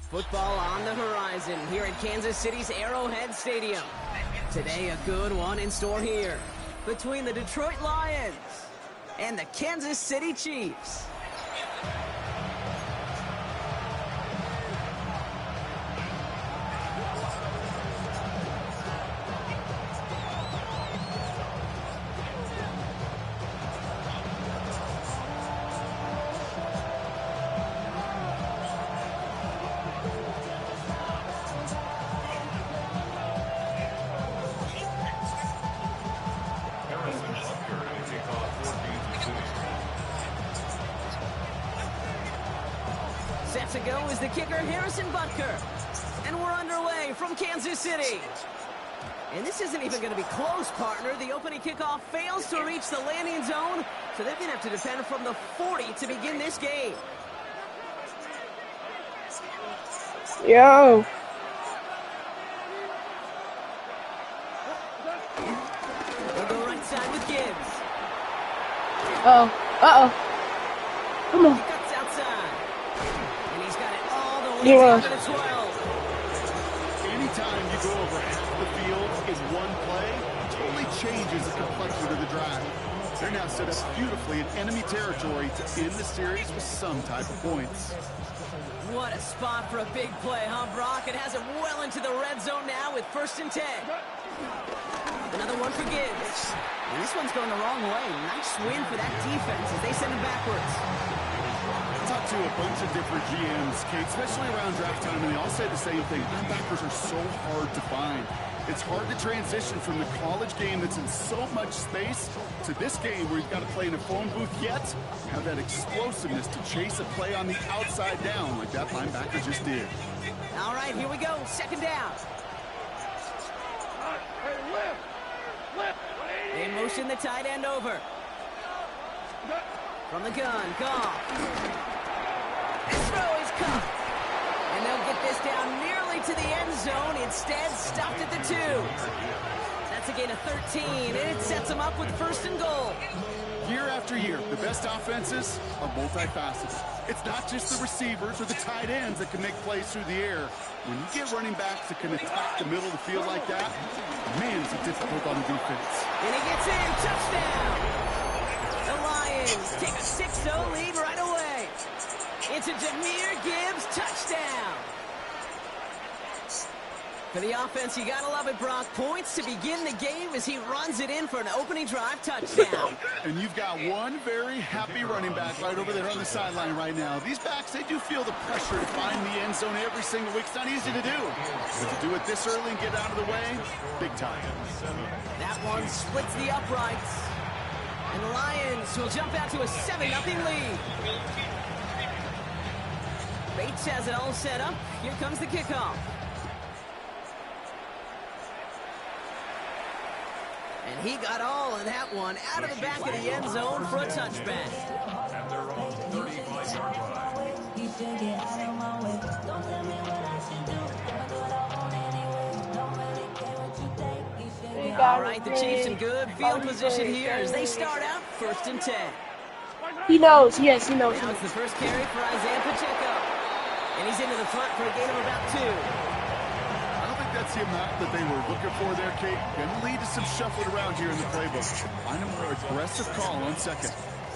Football on the horizon here at Kansas City's Arrowhead Stadium. Today, a good one in store here between the Detroit Lions and the Kansas City Chiefs. Set to go is the kicker, Harrison Butker. And we're underway from Kansas City. And this isn't even going to be close, partner. The opening kickoff fails to reach the landing zone, so they're going to have to defend from the 40 to begin this game. Yo. We'll go right side with Gibbs. Come on. Cuts outside. And he's got it all the way Yeah. down to the 12. Anytime you go over half the field in one play, it totally changes the complexion of the drive. They're now set up beautifully in enemy territory to end the series with some type of points. What a spot for a big play, huh, Brock? It has it well into the red zone now with 1st and 10. Another one for Gibbs. And this one's going the wrong way. Nice win for that defense as they send him backwards. I talked to a bunch of different GMs, Kate, especially around draft time, and they all say the same thing. Linebackers are so hard to find. It's hard to transition from the college game that's in so much space to this game where you've got to play in a phone booth, yet have that explosiveness to chase a play on the outside down like that linebacker just did. All right, here we go. 2nd down. They motion the tight end over. From the gun, Goff. This throw is caught. And they'll get this down nearly to the end zone. Instead, stopped at the 2. That's a gain of 13, and it sets them up with 1st and goal. Year after year, the best offenses are multifaceted. It's not just the receivers or the tight ends that can make plays through the air. When you get running backs that can attack the middle of the field like that, man, is it difficult on the defense. And he gets in. Touchdown. The Lions take a 6-0 lead right away. It's a Jahmyr Gibbs touchdown. For the offense, you gotta love it, Brock. Points to begin the game as he runs it in for an opening drive touchdown. And you've got one very happy running back right over there on the sideline right now. These backs, they do feel the pressure to find the end zone every single week. It's not easy to do. But to do it this early and get out of the way, big time. That one splits the uprights. And the Lions will jump out to a 7-0 lead. Bates has it all set up. Here comes the kickoff. And he got all of that one out of the back of the end zone for a touchback. At their own 35-yard line. All right, the Chiefs in good field position here as they start out 1st and 10. He knows. Yes, he knows. Now it's the first carry for Isaiah Pacheco. And he's into the front for a gain of about 2. I don't think that's the amount that they were looking for there, Kate. Going to lead to some shuffling around here in the playbook. Find a more aggressive call on 2nd.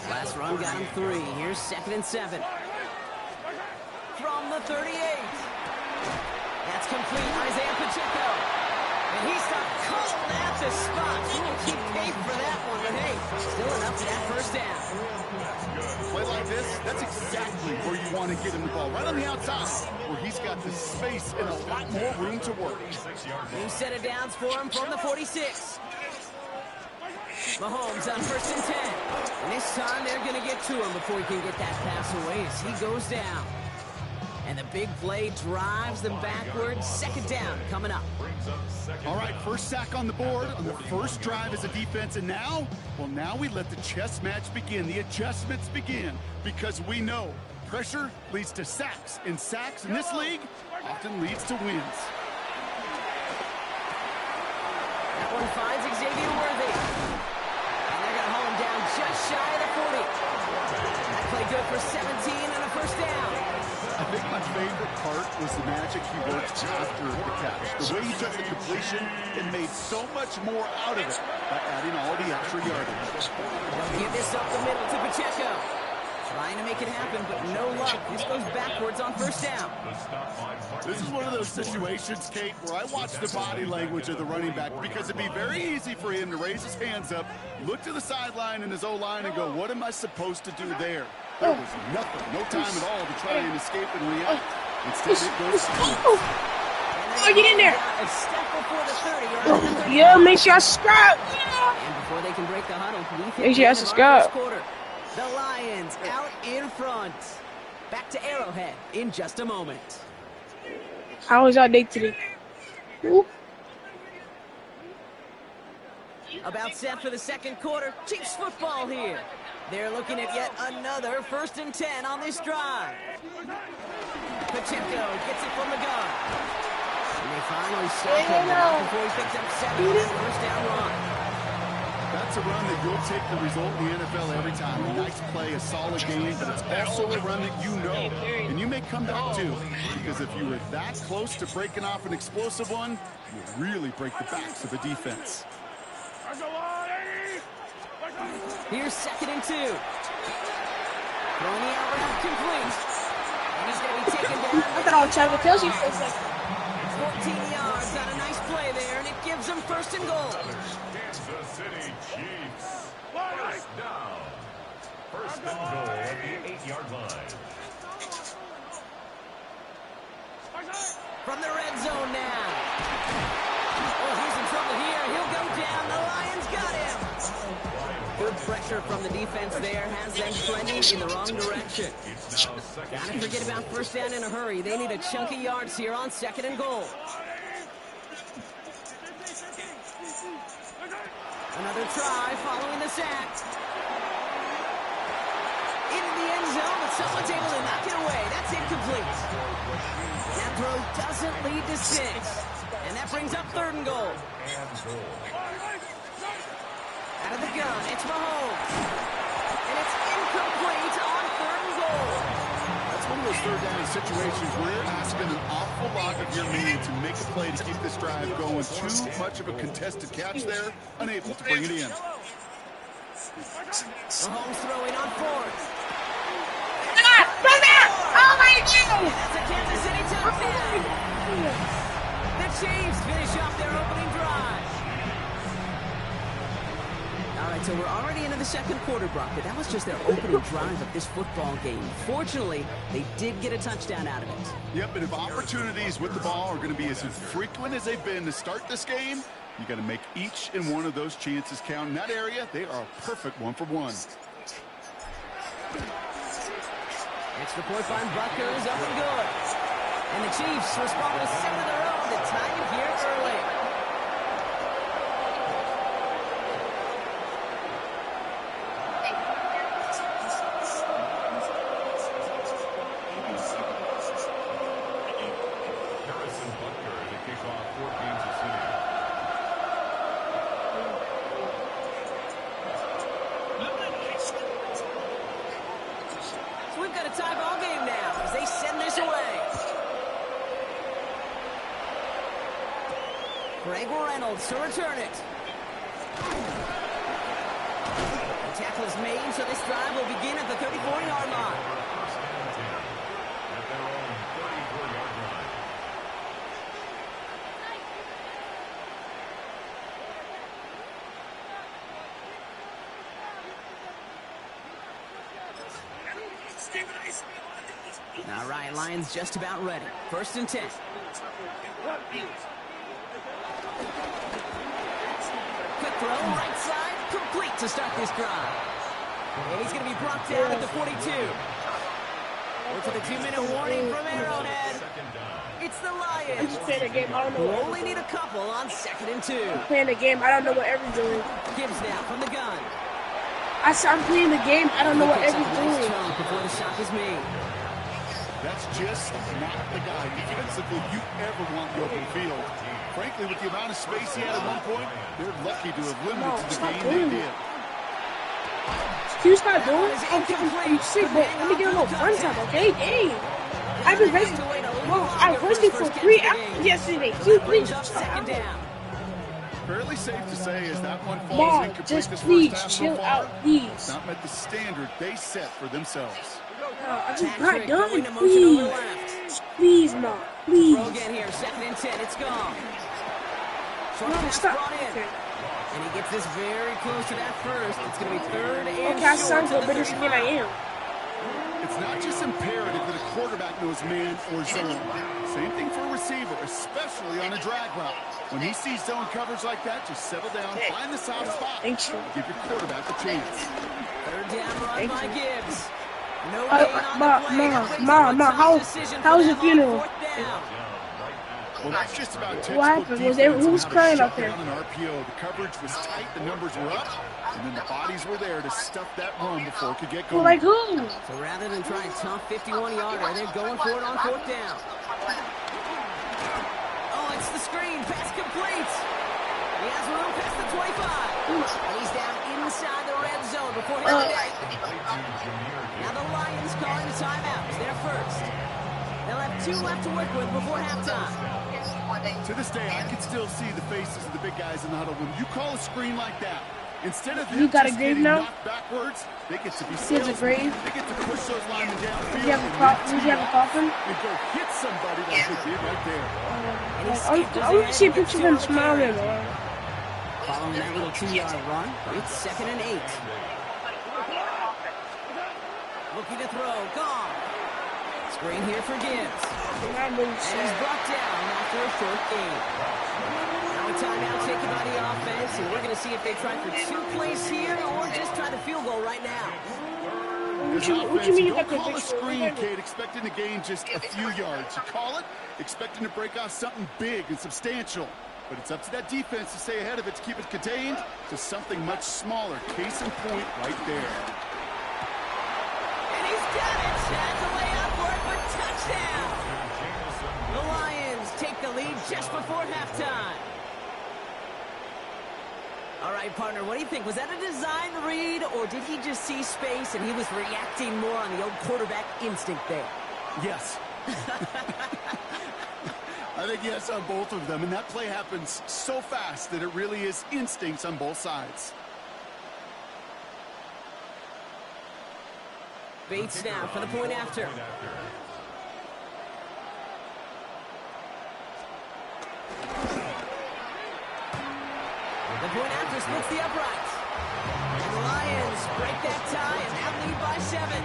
Last run got him 3. Here's 2nd and 7. From the 38. That's complete. Isaiah Pacheco. And he stopped calling at the spot. He will keep pace for that one, but hey, still a enough for that first down. Play like this, that's exactly where you want to get him the ball, right on the outside, where he's got the space and a lot more room to work. New set of downs for him from the 46. Mahomes on 1st and 10. And this time they're going to get to him before he can get that pass away as he goes down. And the big play drives them backwards. 2nd down coming up. All right, first sack on the board on the first drive as a defense. And now, well, now we let the chess match begin. The adjustments begin because we know pressure leads to sacks. And sacks in this league often leads to wins. That one finds Xavier Worthy. And they're going to hold him down just shy of the 40. That play good for 17 and a first down. I think my favorite part was the magic he worked after the catch. The way he took the completion and made so much more out of it by adding all the extra yardage. They'll give this up the middle to Pacheco. Trying to make it happen, but no luck. This goes backwards on first down. This is one of those situations, Kate, where I watch the body language of the running back because it'd be very easy for him to raise his hands up, look to the sideline in his O-line and go, what am I supposed to do there? There was nothing, no time at all to try and escape and react. Instead, it goes Oh, get in there. A step before the 30. Yeah, make sure I subscribe. And before they can break the huddle, Make sure I subscribe. The Lions out in front. Back to Arrowhead in just a moment. How was our day today? Ooh. About set for the 2nd quarter. Chiefs football here. They're looking at yet another 1st and 10 on this drive. Pacheco gets it from the gun. And they finally stop him before he picks up 7 on that first down run. That's a run that you'll take the result in the NFL every time. A nice play, a solid game, but it's also a run that you know. And you may come back to, because if you were that close to breaking off an explosive one, you'll really break the backs of the defense. Here's 2nd and 2. Throwing the out route complete. And he's going to be taken down. I thought I was trying to tell you for a second. 14 yards on a nice play there, and it gives them 1st and goal. Kansas City Chiefs. First down. 1st and goal at the 8-yard line. From the red zone now. Oh, he's in trouble here. He'll go down. The Lions got him. Good pressure from the defense there has them trending in the wrong direction. Gotta forget about first down in a hurry. They need a chunky yards here on 2nd and goal. Another try following the sack. Into the end zone, but someone's able to knock it away. That's incomplete. That throw doesn't lead to 6. And that brings up 3rd and goal. Out of the gun, it's Mahomes. And it's incomplete on 3rd and goal. That's one of those third down situations where you're asking an awful lot of your man to make a play to keep this drive going. Too much of a contested catch there, unable to bring it in. Mahomes throwing on 4th. Oh my God! That's a Kansas City touchdown. The Chiefs finish off their opening drive. All right, so we're already into the 2nd quarter, Brock, but that was just their opening drive of this football game. Fortunately, they did get a touchdown out of it. Yep, and if opportunities with the ball are going to be as infrequent as they've been to start this game, you got to make each and one of those chances count. In that area, they are a perfect 1-for-1. Extra point by Butker is up and good. And the Chiefs respond with 7 of their own to tie it here early. We've got a tie ball game now as they send this away. Greg Reynolds to return it. The tackle is made, so this drive will begin at the 34-yard line. At their own 34-yard line. All right, Lions just about ready. 1st and 10. Quick throw, right side, complete to start this drive. And he's going to be brought down at the 42. We're to the 2-minute warning from Arrowhead. It's the I'm Lions. just playing the game. I don't know Who what only need a couple on 2nd and 2. I'm playing the game. I don't know what Ever's doing. Gibbs now from the gun. I said I'm playing the game. I don't know what Picks up Ever's a nice doing. chunk before the shot is made. That's just not the guy defensively you ever want the open field. Frankly, with the amount of space he had at one point, they're lucky to have limited No, to the stop game doing they did. Can you stop doing it? I'm sick, but let me get a little fun time, okay? Dang. I've been resting. Well, I was resting for 3 hours yesterday. Please, Brings up stop. 2nd down. Fairly safe to say as that one falls Mom, incomplete just this please first half so chill far, out, please. not met the standard they set for themselves. I just got Patrick going done. to motion over Please. left. Please, Mom. Throw Please. again here, 2nd and 10. It's gone. Short Mom, pass stop. brought in. Okay. And he gets this very close to that first. It's going to be 3rd and Okay, I short sound to good, the but it's again I 35. am. It's not just imperative that a quarterback knows man or zone. Same thing for a receiver, especially on a drag route. When he sees zone coverage like that, just settle down, find the soft spot. Thank you. Give your quarterback a chance. 3rd down run Thank by you. Gibbs. No gain on the play. That brings Ma, up a tough how decision was for the them on funeral? 4th down. Well, that's just about textbook What happened? Was defense who and was how to crying shut out there? down an RPO. The coverage was tight, the numbers were up, and then the bodies were there to stuff that run before it could get Well, going. like who? So rather than trying tough 51-yarder, they're going for it on 4th down. Oh, it's the screen. Pass complete. He has room past the 25. And he's down inside the red zone before hitting the net. Now the Lions calling timeouts. They're first. They'll have 2 left to work with before halftime. To this day, I can still see the faces of the big guys in the huddle. When you call a screen like that, instead of You them got a just grave getting now? knocked backwards, they get to be He has a salesmen. grave? They get to push those linemen downfield. Did you have a coffin? and go hit somebody like they did right there. And he I scampers want to ahead see a and gets picture of 2 him on the carry. smiling, man. Following that little 2-yard run, it's 2nd and 8. Looking to throw, gone. Screen here for Gibbs. I'm really And he's sad. brought down after a short gain. Now a timeout taken by the offense, and we're going to see if they try for 2 plays here or just try the field goal right now. As What offense, you mean you don't got the call a picture? screen, Kate, expecting to gain just a few yards. You call it, expecting to break off something big and substantial. But it's up to that defense to stay ahead of it, to keep it contained to something much smaller. Case in point right there. And he's got it. That's a way up for it, but touchdown. The Lions take the lead just before halftime. All right, partner, what do you think? Was that a design read, or did he just see space and he was reacting more on the old quarterback instinct there? Yes. I think yes on both of them, and that play happens so fast that it really is instincts on both sides. Bates now for the point after. The point after splits the uprights. And the Lions break that tie and now lead by 7.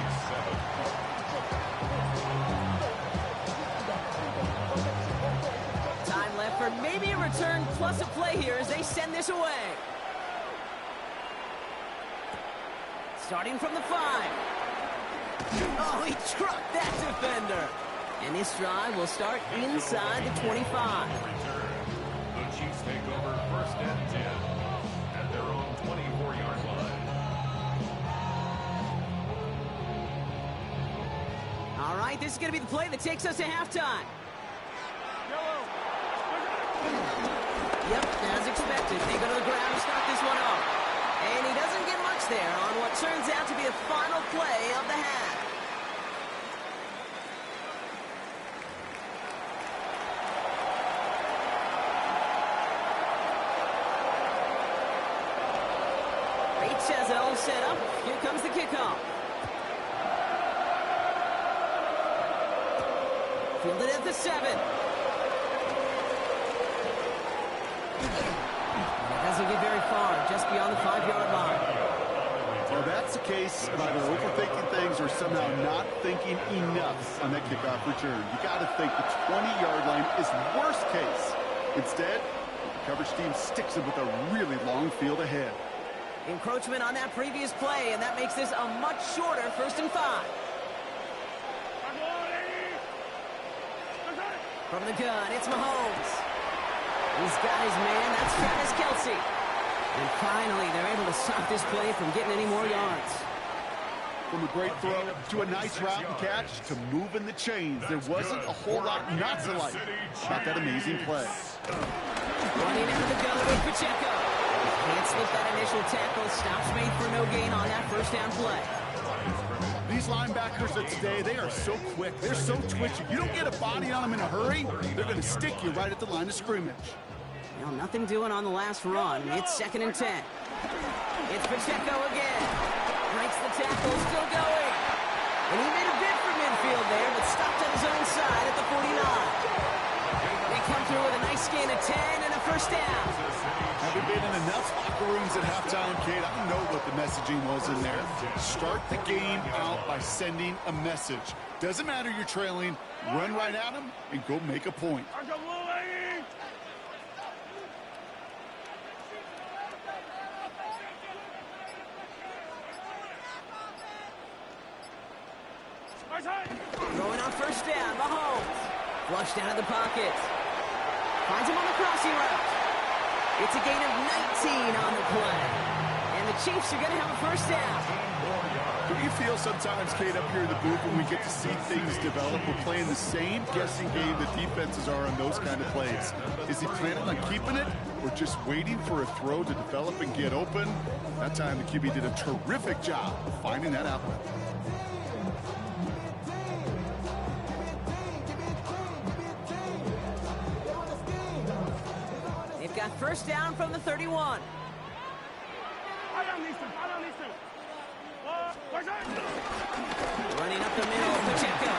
Time left for maybe a return plus a play here as they send this away. Starting from the 5. Oh, he trucked that defender. And this drive will start inside the 25. The Chiefs take over 1st and 10 at their own 24-yard line. All right, this is going to be the play that takes us to halftime. Yep, as expected, they go to the ground to start this one off. And he doesn't get much there on what turns out to be the final play of the half. Bates has it all set up. Here comes the kickoff. Fielded at the 7. It doesn't get very far, just beyond the 5-yard line. Well, that's That's a case of either overthinking things or somehow not thinking enough on that kickoff return. You got to think the 20-yard line is worst case. Instead, the coverage team sticks him with a really long field ahead. Encroachment on that previous play, and that makes this a much shorter 1st and 5. From the gun, it's Mahomes. He's got his man. That's Travis Kelce. And finally, they're able to stop this play from getting any more yards. From a great throw to a nice route and catch to moving the chains, there wasn't a whole lot not to like about that amazing play. Running into the gun with Pacheco. Can't slip that initial tackle. Stops made for no gain on that 1st down play. These linebackers of today, they are so quick. They're so twitchy. You don't get a body on them in a hurry, they're going to stick you right at the line of scrimmage. Well, nothing doing on the last run. It's 2nd and 10. It's Pacheco again. Breaks the tackle, still going. And he made a bid for midfield there, but stopped on his own side at the 49. They come through with a nice gain of 10 and a 1st down. Having been in enough locker rooms at halftime, Kate, I know what the messaging was in there. Start the game out by sending a message. Doesn't matter you're trailing, run right at them and go make a point. Throwing on 1st down, Mahomes. Flushed out of the pocket. Finds him on the crossing route. It's a gain of 19 on the play. And the Chiefs are going to have a 1st down. Do you feel sometimes, Kate, up here in the booth when we get to see things develop, we're playing the same guessing game that defenses are on those kind of plays? Is he planning on keeping it or just waiting for a throw to develop and get open? That time the QB did a terrific job of finding that outlet. They've got 1st down from the 31. Running up the middle, Pacheco.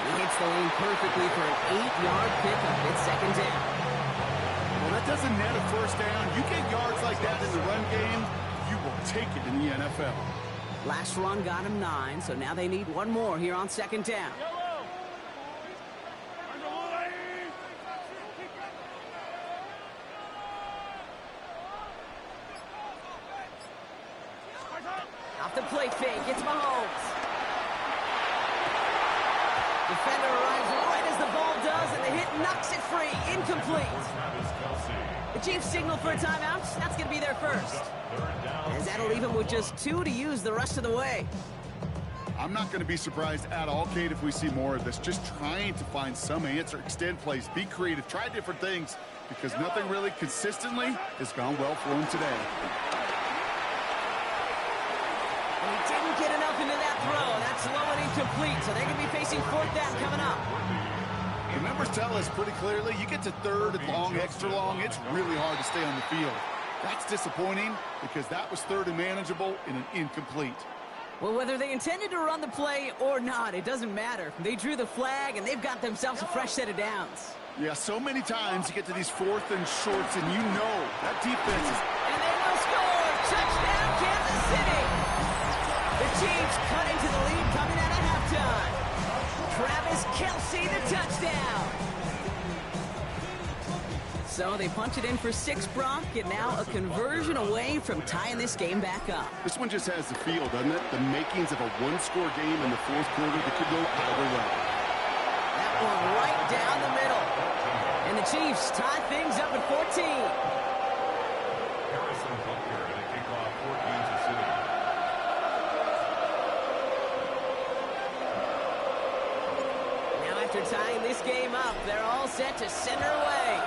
He hits the lane perfectly for an 8-yard pickup. It's 2nd down. Well, that doesn't net a 1st down. You get yards like that in the run game, you will take it in the NFL. Last run got him 9, so now they need one more here on 2nd down. Off the play fake, it's Mahomes. Defender arrives right as the ball does, and the hit knocks it free. Incomplete. The Chiefs signal for a timeout. That's going to be their 1st. As that'll leave him with just 2 to use the rest of the way. I'm not going to be surprised at all, Kate, if we see more of this. Just trying to find some answer, extend plays, be creative, try different things, because nothing really consistently has gone well for him today. And he didn't get enough into that throw. That's low and incomplete, so they're going to be facing 4th down coming up. The numbers tell us pretty clearly, you get to 3rd and long, extra long, it's really hard to stay on the field. That's disappointing because that was 3rd and manageable in an incomplete. Well, whether they intended to run the play or not, it doesn't matter. They drew the flag, and they've got themselves a fresh set of downs. Yeah, so many times you get to these 4th and shorts, and you know that defense is... And they will score! Touchdown, Kansas City! The Chiefs cut into the lead coming out of halftime. Travis Kelce, the touchdown! So they punch it in for 6, Brock, and now a conversion away from tying this game back up. This one just has the feel, doesn't it? The makings of a one-score game in the 4th quarter that could go either way. That one right down the middle. And the Chiefs tie things up at 14. Harrison Butker to kick off for Kansas City. Now after tying this game up, they're all set to send her away.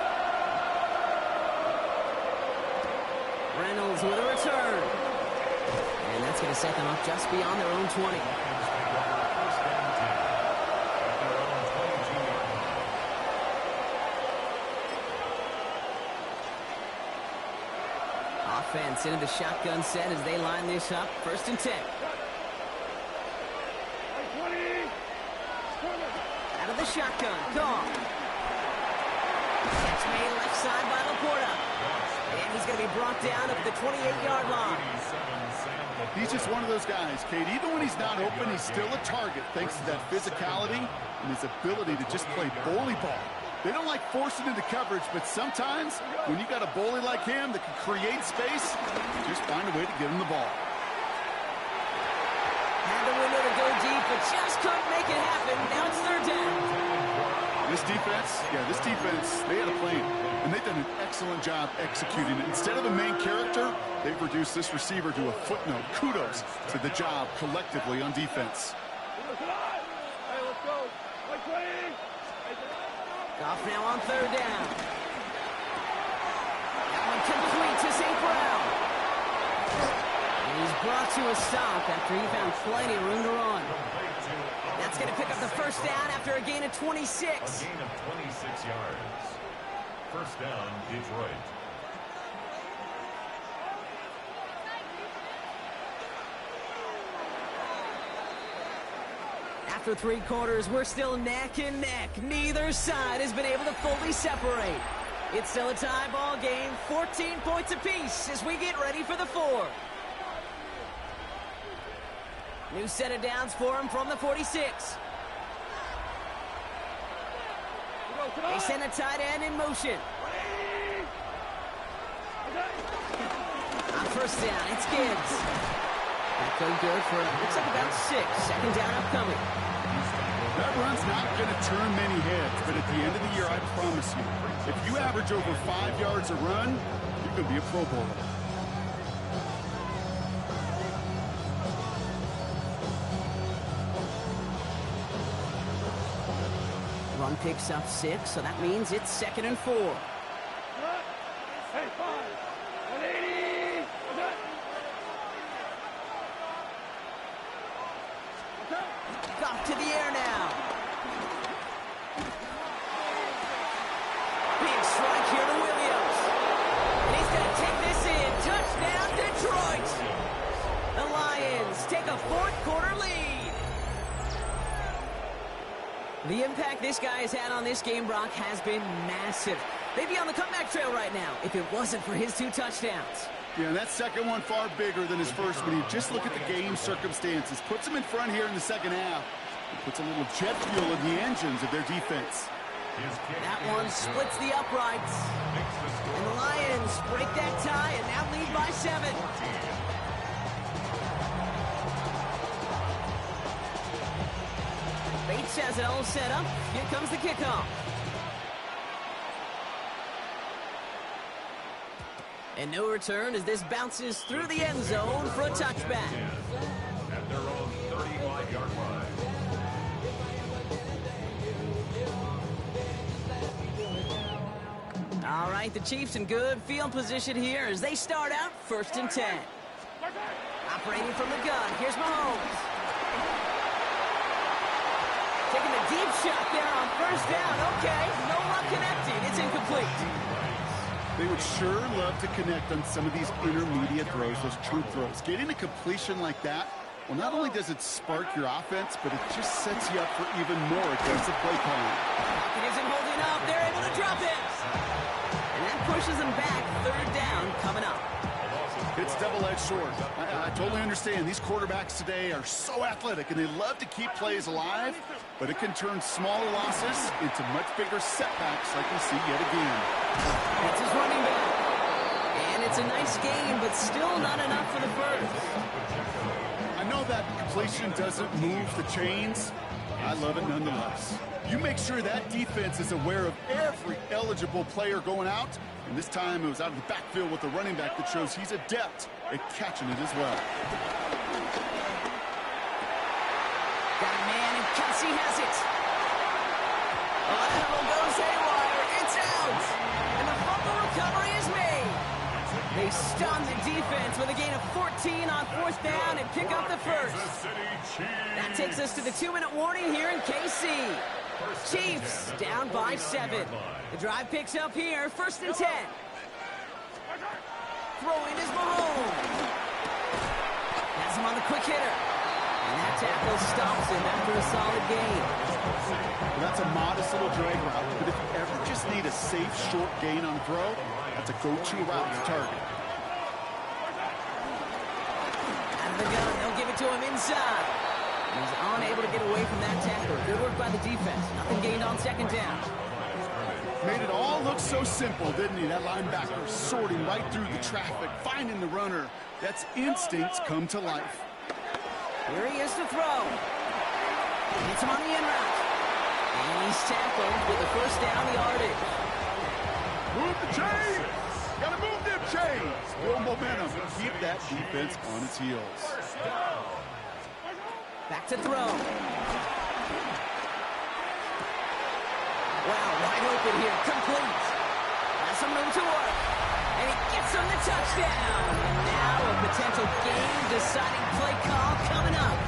Reynolds with a return. And that's going to set them up just beyond their own 20. Offense into the shotgun set as they line this up. 1st and 10. Out of the shotgun. Gone. Catch made left side by Laporta. And he's going to be brought down at the 28-yard line. He's just one of those guys, Kate. Even when he's not open, he's still a target thanks to that physicality and his ability to just play bully ball. They don't like forcing into coverage, but sometimes when you got a bully like him that can create space, just find a way to get him the ball. Had the window to go deep, but just couldn't make it happen. Now it's third down. This defense, they had a plan, and they've done an excellent job executing it. Instead of a main character, they've reduced this receiver to a footnote. Kudos to the job collectively on defense. Goff now on third down. That one complete to St. Brown. And he's brought to a stop after he found plenty of room to run. That's going to pick up the first down after a gain of 26. A gain of 26 yards. First down, Detroit. After 3 quarters, we're still neck and neck. Neither side has been able to fully separate. It's still a tie ball game, 14 points apiece as we get ready for the fourth. New set of downs for him from the 46. They send a tight end in motion. On first down, it's Gibbs. That goes good for, looks like about 6. Second down upcoming. That run's not going to turn many heads, but at the end of the year, I promise you, if you average over 5 yards a run, you could be a Pro Bowler. Run picks up 6, so that means it's 2nd and 4. Goff to the air now. Big strike here to Williams. And he's going to take this in. Touchdown, Detroit. The Lions take a fourth-quarter lead. The impact this guy has had on this game, Brock, has been massive. They'd be on the comeback trail right now if it wasn't for his 2 touchdowns. Yeah, that second one far bigger than his first one. You just look at the game circumstances. Puts him in front here in the second half. It puts a little jet fuel in the engines of their defense. That one splits the uprights. And the Lions break that tie and now lead by 7. Bates has it all set up. Here comes the kickoff. And no return as this bounces through the end zone for a touchback. At their own 35-yard line. All right, the Chiefs in good field position here as they start out 1st and 10. Operating from the gun, here's Mahomes. Taking a deep shot there on first down. Okay, no luck connecting. It's incomplete. They would sure love to connect on some of these intermediate throws, those true throws. Getting a completion like that, well, not only does it spark your offense, but it just sets you up for even more aggressive play calling. It isn't holding up. They're able to drop it. And that pushes them back. 3rd down coming up. It's double-edged sword. I totally understand. These quarterbacks today are so athletic, and they love to keep plays alive, but it can turn smaller losses into much bigger setbacks like we see yet again. That's his running back. And it's a nice game, but still not enough for the first. I know that completion doesn't move the chains. I love it nonetheless. You make sure that defense is aware of every eligible player going out, and this time it was out of the backfield with a running back that shows he's adept at catching it as well. Got a man, and Kelsey has it. The lateral goes haywire. It's out. And the fumble recovery is made. They stun the defense with a gain of 14 on 4th down and pick up the first. That takes us to the 2-minute warning here in KC. Chiefs down by 7. The drive picks up here, 1st and 10. Throwing is Mahomes. Has him on the quick hitter. And that tackle stops him after a solid gain. Well, that's a modest little drag route, but if you ever just need a safe, short gain on throw, that's a go-to route to target. Out of the gun. They'll give it to him inside. He's unable to get away from that tackler. Good work by the defense. Nothing gained on second down. Made it all look so simple, didn't he? That linebacker sorting right through the traffic, finding the runner. That's instincts come to life. Here he is to throw. Hits him on the in route. And he's tackled with the first down yardage. Move the chains! Gotta move them chains! Build momentum. Keep that defense on its heels. Back to throw. Wow, wide open here. Complete. Has some room to work. And he gets him the touchdown. And now a potential game-deciding play call coming up.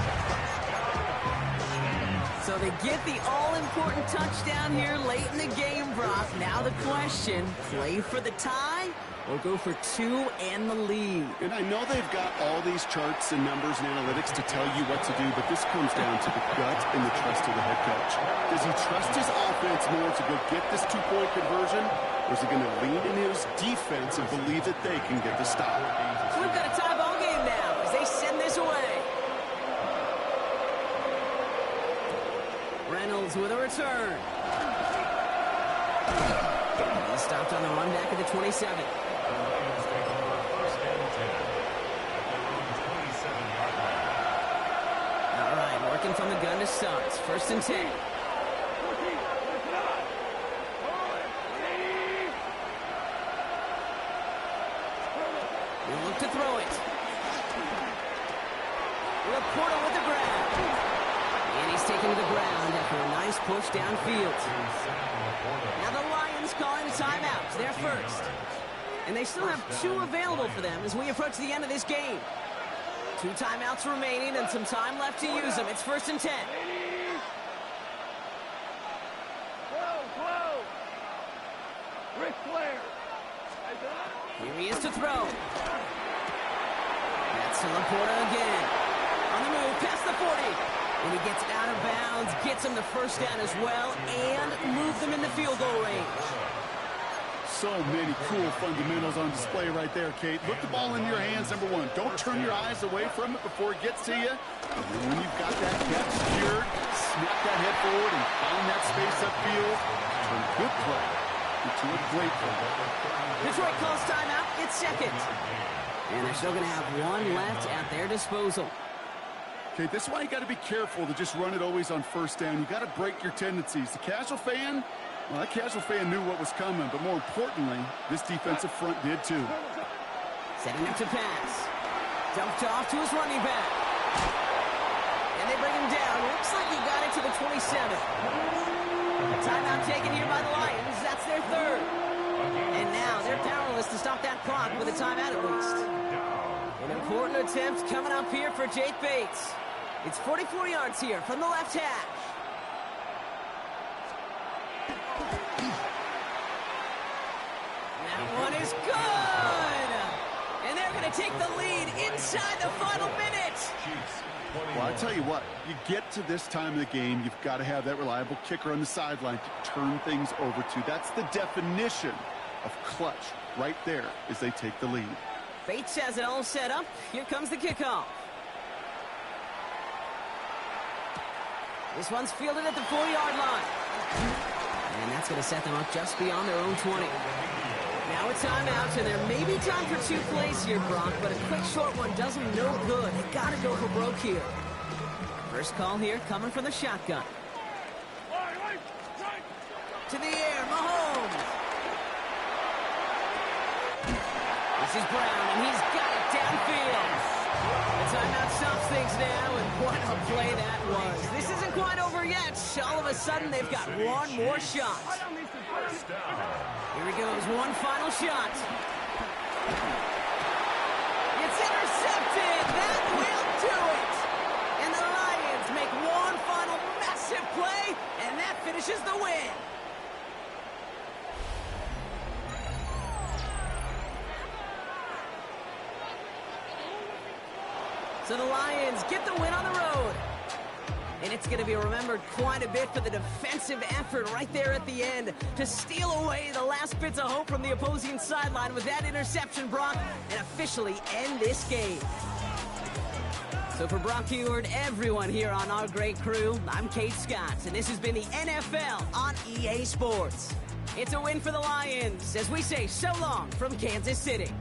So they get the all-important touchdown here late in the game, Brock. Now the question, play for the tie or go for two and the lead? And I know they've got all these charts and numbers and analytics to tell you what to do, but this comes down to the gut and the trust of the head coach. Does he trust his offense more to go get this two-point conversion, or is he going to lean in his defense and believe that they can get the stop? We've got a tie ball game now as they send this away. Reynolds with a return. He stopped on the run back at the 27. All right, working from the gun to start. First and 10. He'll look to throw it. Laporta with the grab. And he's taken to the ground after a nice push downfield. Now the Lions calling a timeout. They're first. And they still have two available for them as we approach the end of this game. 2 timeouts remaining and some time left to use them. It's first and 10. Here he is to throw. That's to Laporta again. On the move, past the 40. And he gets out of bounds, gets him the first down as well, and moves them in the field goal range. So many cool fundamentals on display right there, Kate. Look the ball in your hands, number one. Don't turn your eyes away from it before it gets to you. And then when you've got that gap secured, snap that head forward and find that space upfield. Turn good play into a great play. Detroit calls timeout. It's second. And they're still going to have one left at their disposal. Okay, this is why you got to be careful to just run it always on first down. You got to break your tendencies. The casual fan, well, that casual fan knew what was coming, but more importantly, this defensive front did too. Setting up to pass. Dumped off to his running back. And they bring him down. Looks like he got it to the 27. Timeout taken here by the Lions. That's their third. And now they're powerless to stop that clock with a timeout at least. An important attempt coming up here for Jake Bates. It's 44 yards here from the left hash. That one is good! And they're going to take the lead inside the final minute. Well, I tell you what, you get to this time of the game, you've got to have that reliable kicker on the sideline to turn things over to. That's the definition of clutch right there as they take the lead. Bates has it all set up. Here comes the kickoff. This one's fielded at the 4-yard line. And that's going to set them up just beyond their own 20. Now a timeout, and there may be time for 2 plays here, Brock, but a quick short one does them no good. They got to go for broke here. First call here coming from the shotgun. To the air, Mahomes. This is Brown, and he's got it downfield. The timeout stops things now, and what a play that was. This isn't quite over yet. All of a sudden, they've got one more shot. Here he goes, one final shot. It's intercepted. That will do it. And the Lions make one final massive play, and that finishes the win. So the Lions get the win on the road. And it's going to be remembered quite a bit for the defensive effort right there at the end to steal away the last bits of hope from the opposing sideline with that interception, Brock, and officially end this game. So for Brock Heward, everyone here on our great crew, I'm Kate Scott, and this has been the NFL on EA Sports. It's a win for the Lions as we say so long from Kansas City.